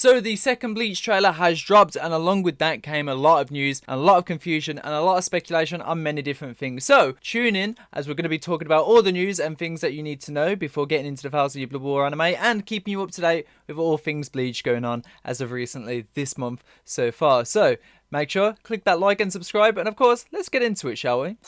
So the second Bleach trailer has dropped, and along with that came a lot of news and a lot of confusion and a lot of speculation on many different things. So tune in, as we're going to be talking about all the news and things that you need to know before getting into the 1000 Year Blood War anime, and keeping you up to date with all things Bleach going on as of recently this month so far. So make sure, click that like and subscribe, and of course, let's get into it, shall we?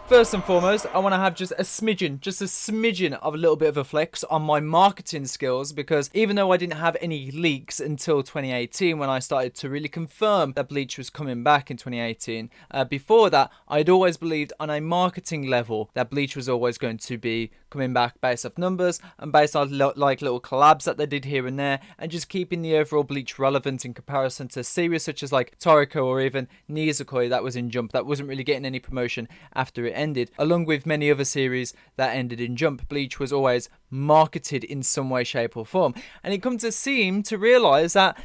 First and foremost, I want to have just a smidgen of a little bit of a flex on my marketing skills, because even though I didn't have any leaks until 2018 when I started to really confirm that Bleach was coming back in 2018, before that I'd always believed on a marketing level that Bleach was always going to be coming back based off numbers and based on like little collabs that they did here and there, and just keeping the overall Bleach relevant in comparison to series such as like Toriko or even Nizukoi that was in Jump that wasn't really getting any promotion after it ended. Along with many other series that ended in Jump, Bleach was always marketed in some way, shape or form, and it comes to seem to realise that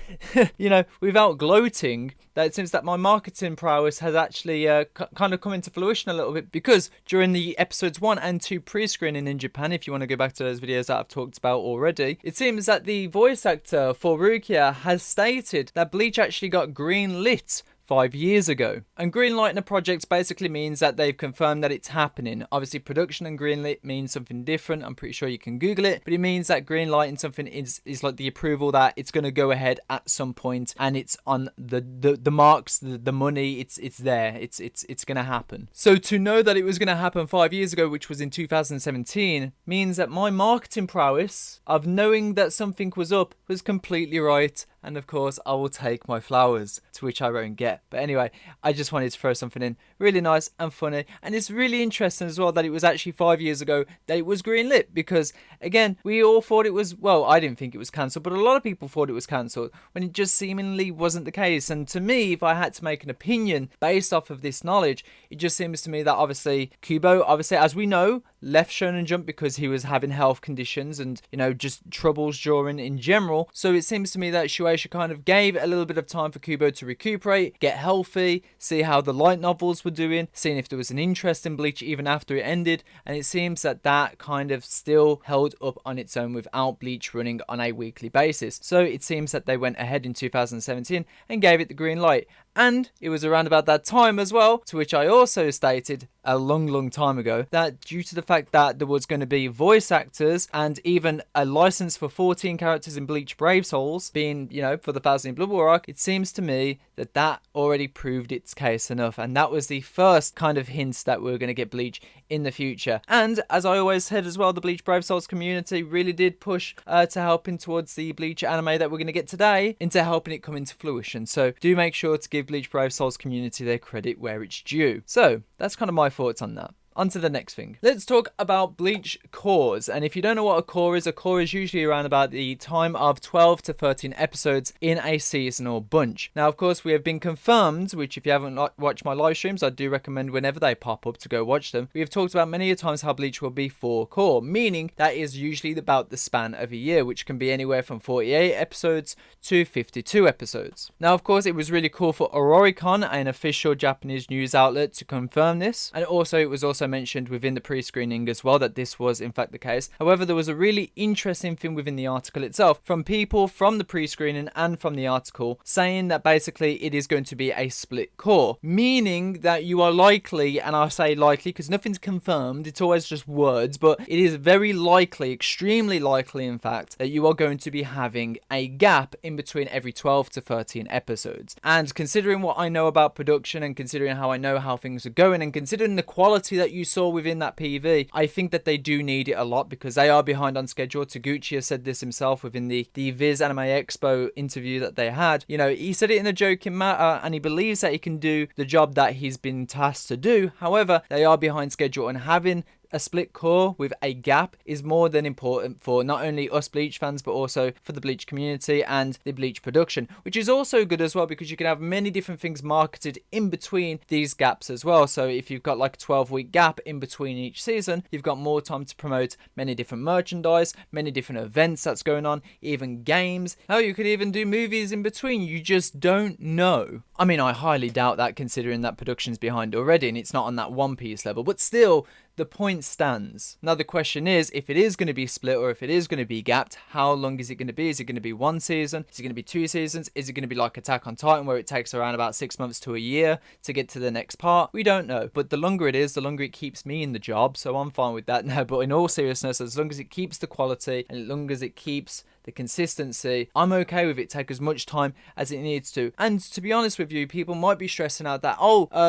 you know, without gloating, that it seems that my marketing prowess has actually kind of come into fruition a little bit, because during the episodes 1 and 2 pre-screening in Japan, if you want to go back to those videos that I've talked about already, it seems that the voice actor for Rukia has stated that Bleach actually got green lit 5 years ago. And greenlighting a project basically means that they've confirmed that it's happening. Obviously, production and greenlit means something different. I'm pretty sure you can Google it, but it means that greenlighting something is like the approval that it's going to go ahead at some point, and it's on the marks, the money. It's there. It's going to happen. So to know that it was going to happen 5 years ago, which was in 2017, means that my marketing prowess of knowing that something was up was completely right. And of course, I will take my flowers, to which I won't get. But anyway, I just wanted to throw something in really nice and funny. And it's really interesting as well that it was actually 5 years ago that it was greenlit. Because again, we all thought it was, well, I didn't think it was cancelled, but a lot of people thought it was cancelled when it just seemingly wasn't the case. And to me, if I had to make an opinion based off of this knowledge, it just seems to me that obviously Kubo, obviously, as we know, left Shonen Jump because he was having health conditions and, you know, just troubles drawing in general. So it seems to me that Shueisha kind of gave a little bit of time for Kubo to recuperate, get healthy, see how the light novels were doing, seeing if there was an interest in Bleach even after it ended. And it seems that that kind of still held up on its own without Bleach running on a weekly basis. So it seems that they went ahead in 2017 and gave it the green light. And it was around about that time as well, to which I also stated a long time ago, that due to the fact that there was going to be voice actors and even a license for 14 characters in Bleach Brave Souls being, you know, for the 1000 Year Blood War arc, it seems to me that that already proved its case enough. And that was the first kind of hints that we were going to get Bleach in the future. And as I always said as well, the Bleach Brave Souls community really did push to helping towards the Bleach anime that we're going to get today into helping it come into fruition. So do make sure to give Bleach Brave Souls community their credit where it's due. So that's kind of my thoughts on that. On to the next thing. Let's talk about Bleach cores. And if you don't know what a core is usually around about the time of 12 to 13 episodes in a season or bunch. Now, of course, we have been confirmed, which if you haven't watched my live streams, I do recommend whenever they pop up to go watch them. We have talked about many a times how Bleach will be 4 core, meaning that is usually about the span of a year, which can be anywhere from 48 episodes to 52 episodes. Now, of course, it was really cool for Oricon, an official Japanese news outlet, to confirm this. And also, it was also mentioned within the pre-screening as well that this was in fact the case. However, there was a really interesting thing within the article itself from people from the pre-screening and from the article saying that basically it is going to be a split core, meaning that you are likely, and I say likely because nothing's confirmed, it's always just words, but it is very likely, extremely likely in fact, that you are going to be having a gap in between every 12 to 13 episodes. And considering what I know about production and considering how I know how things are going and considering the quality that you saw within that PV, I think that they do need it a lot because they are behind on schedule. Taguchi has said this himself within the Viz Anime Expo interview that they had. You know, he said it in a joking matter and he believes that he can do the job that he's been tasked to do. However, they are behind schedule, and having a split core with a gap is more than important for not only us Bleach fans but also for the Bleach community and the Bleach production, which is also good as well because you can have many different things marketed in between these gaps as well. So if you've got like a 12-week gap in between each season, you've got more time to promote many different merchandise, many different events that's going on, even games. Hell, you could even do movies in between. You just don't know. I mean, I highly doubt that considering that production's behind already and it's not on that One Piece level, but still, the point stands. Now the question is, if it is going to be split or if it is going to be gapped, how long is it going to be? Is it going to be 1 season? Is it going to be 2 seasons? Is it going to be like Attack on Titan where it takes around about 6 months to a year to get to the next part? We don't know. But the longer it is, the longer it keeps me in the job. So I'm fine with that now. But in all seriousness, as long as it keeps the quality and as long as it keeps the consistency, I'm okay with it take as much time as it needs to. And to be honest with you, people might be stressing out that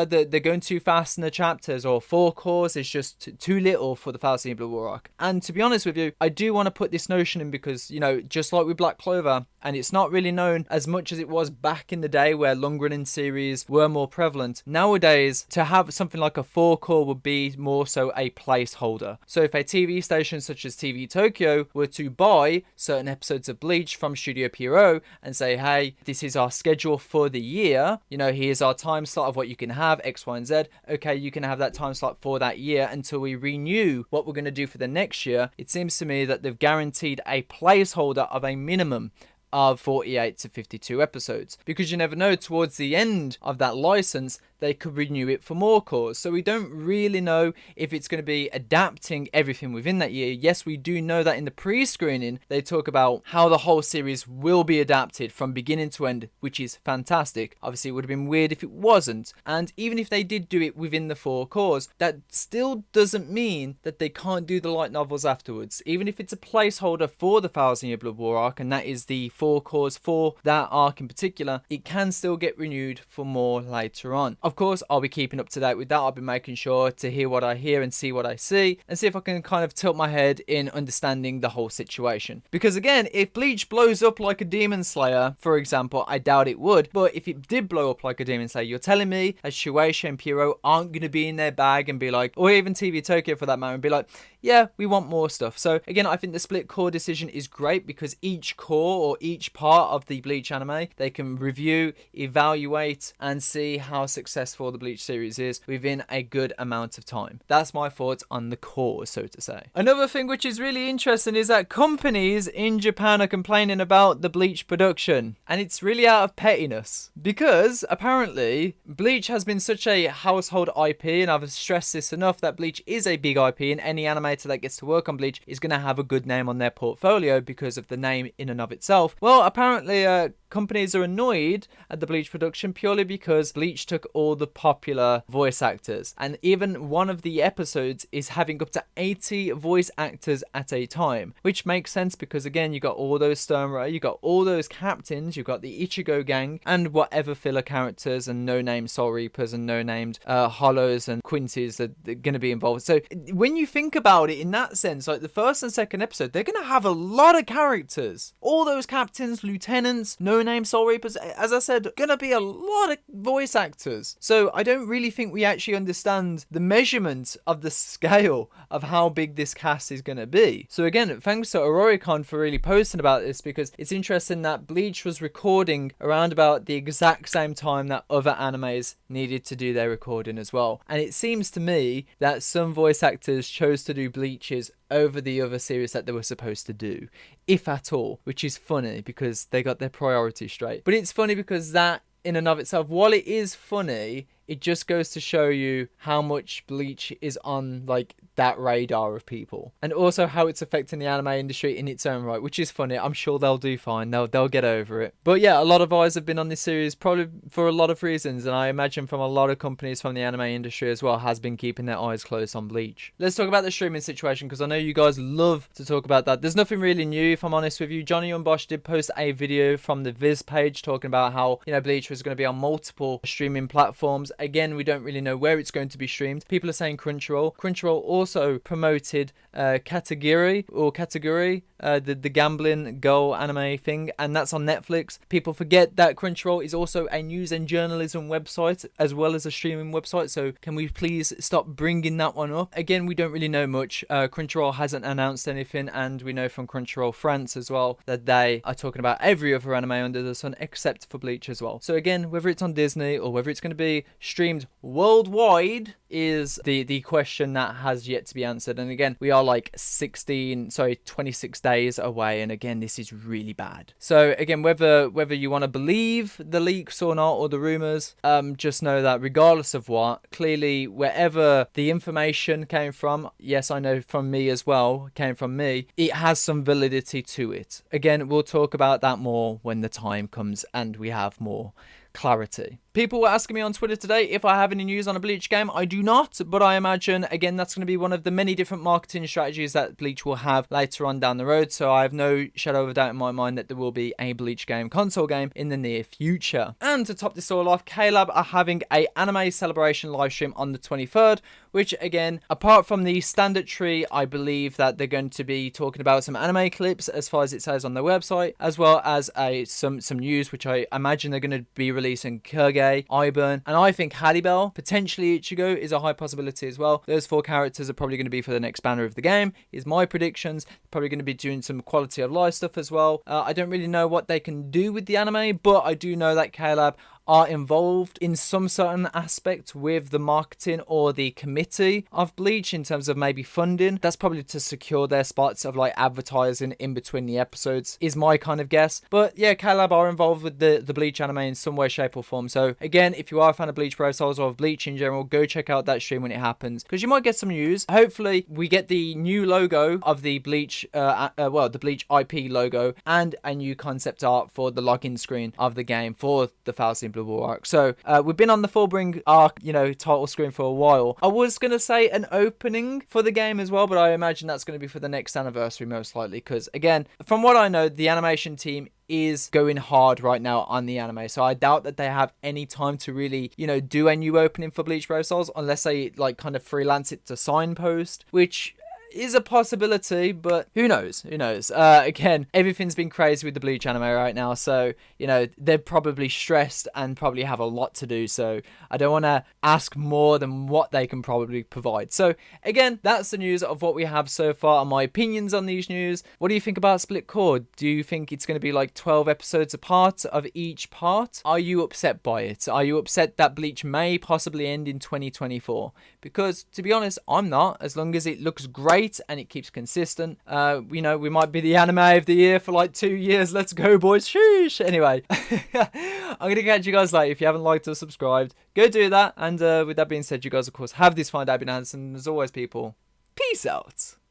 they're going too fast in the chapters, or 4 cores is just too little for the Falcon Blue War arc. And to be honest with you, I do want to put this notion in because, you know, just like with Black Clover, and it's not really known as much as it was back in the day where long running series were more prevalent. Nowadays, to have something like a 4 core would be more so a placeholder. So if a TV station such as TV Tokyo were to buy certain episodes of Bleach from Studio Pierrot and say, hey, this is our schedule for the year, you know, here's our time slot of what you can have, X, Y, and Z. Okay, you can have that time slot for that year until we renew what we're going to do for the next year. It seems to me that they've guaranteed a placeholder of a minimum of 48 to 52 episodes, because you never know, towards the end of that license they could renew it for more cores. So we don't really know if it's going to be adapting everything within that year. Yes, we do know that in the pre-screening they talk about how the whole series will be adapted from beginning to end, which is fantastic. Obviously it would have been weird if it wasn't, and even if they did do it within the 4 cores, that still doesn't mean that they can't do the light novels afterwards. Even if it's a placeholder for the 1,000-Year Blood War arc, and that is the 4 cores for that arc in particular, it can still get renewed for more later on. Of course, I'll be keeping up to date with that. I'll be making sure to hear what I hear and see what I see, and see if I can kind of tilt my head in understanding the whole situation. Because again, if Bleach blows up like a Demon Slayer, for example, I doubt it would, but if it did blow up like a Demon Slayer, you're telling me that Shueisha and Pierrot aren't going to be in their bag and be like, or even TV Tokyo for that matter, and be like, yeah, we want more stuff. So again, I think the split core decision is great because each core or each part of the Bleach anime, they can review, evaluate, and see how successful the Bleach series is within a good amount of time. That's my thoughts on the core, so to say. Another thing which is really interesting is that companies in Japan are complaining about the Bleach production, and it's really out of pettiness because apparently Bleach has been such a household IP, and I've stressed this enough that Bleach is a big IP, and any animator that gets to work on Bleach is going to have a good name on their portfolio because of the name in and of itself. Well, apparently companies are annoyed at the Bleach production purely because Bleach took all the popular voice actors, and even one of the episodes is having up to 80 voice actors at a time, which makes sense because again, you got all those Sturmray, you got all those captains, you got the Ichigo gang, and whatever filler characters and no-named Soul Reapers and no-named Hollows and Quincy's that are going to be involved. So when you think about it in that sense, like the first and second episode, they're going to have a lot of characters, all those captains, lieutenants, no-name Soul Reapers. As I said, gonna be a lot of voice actors. So I don't really think we actually understand the measurement of the scale of how big this cast is gonna be. So again, thanks to Ororicon for really posting about this, because it's interesting that Bleach was recording around about the exact same time that other animes needed to do their recording as well. And it seems to me that some voice actors chose to do Bleach's over the other series that they were supposed to do, if at all, which is funny because they got their priorities straight. But it's funny because that in and of itself, while it is funny, it just goes to show you how much Bleach is on like that radar of people, and also how it's affecting the anime industry in its own right, which is funny. I'm sure they'll do fine. They'll get over it. But yeah, a lot of eyes have been on this series probably for a lot of reasons, and I imagine from a lot of companies from the anime industry as well has been keeping their eyes closed on Bleach. Let's talk about the streaming situation, because I know you guys love to talk about that. There's nothing really new, if I'm honest with you. Johnny and Bosch did post a video from the Viz page talking about how, you know, Bleach was going to be on multiple streaming platforms. Again, we don't really know where it's going to be streamed. People are saying Crunchyroll. Crunchyroll also promoted Katagiri, the gambling girl anime thing, and that's on Netflix. People forget that Crunchyroll is also a news and journalism website as well as a streaming website, so can we please stop bringing that one up? Again, we don't really know much. Crunchyroll hasn't announced anything, and we know from Crunchyroll France as well that they are talking about every other anime under the sun except for Bleach as well. So again, whether it's on Disney or whether it's going to be streamed worldwide is the question that has yet to be answered. And again, we are like 26 days away, and again, this is really bad. So again, whether you want to believe the leaks or not, or the rumors, just know that regardless of what, clearly wherever the information came from, yes, I know from me as well, came from me, it has some validity to it. Again, we'll talk about that more when the time comes and we have more clarity. People were asking me on Twitter today if I have any news on a Bleach game. I do not, but I imagine, again, that's going to be one of the many different marketing strategies that Bleach will have later on down the road. So I have no shadow of a doubt in my mind that there will be a Bleach game, console game, in the near future. And to top this all off, KLab are having a anime celebration live stream on the 23rd, which again, apart from the standard tree, I believe that they're going to be talking about some anime clips as far as it says on their website, as well as some news, which I imagine they're going to be releasing Kurge, Iburn, and I think Haribel, potentially Ichigo, is a high possibility as well. Those 4 characters are probably going to be for the next banner of the game, is my predictions. Probably going to be doing some quality of life stuff as well. I don't really know what they can do with the anime, but I do know that KLab are involved in some certain aspect with the marketing or the committee of Bleach in terms of maybe funding. That's probably to secure their spots of like advertising in between the episodes, is my kind of guess. But yeah, KLab are involved with the Bleach anime in some way, shape or form. So again, if you are a fan of Bleach Pro Souls or of Bleach in general, go check out that stream when it happens, because you might get some news. Hopefully we get the new logo of the Bleach, the Bleach IP logo, and a new concept art for the login screen of the game for the Falcon Blue War arc. So we've been on the Fullbring arc, title screen for a while. I was going to say an opening for the game as well, but I imagine that's going to be for the next anniversary most likely, because again, from what I know, the animation team is going hard right now on the anime, so I doubt that they have any time to really do a new opening for Bleach Brave Souls, unless they like kind of freelance it to Signpost, which is a possibility, but who knows? Again, everything's been crazy with the Bleach anime right now, so they're probably stressed and probably have a lot to do, so I don't want to ask more than what they can probably provide. So again, that's the news of what we have so far and my opinions on these news. What do you think about Split Cord? Do you think it's going to be like 12 episodes apart of each part? Are you upset by it? Are you upset that Bleach may possibly end in 2024? Because to be honest, I'm not, as long as it looks great and it keeps consistent. We might be the anime of the year for like 2 years. Let's go, boys. Sheesh. Anyway, I'm gonna catch you guys later. If you haven't liked or subscribed, go do that. And with that being said, you guys of course have this fine day, I've been Hanson. As always, people, peace out.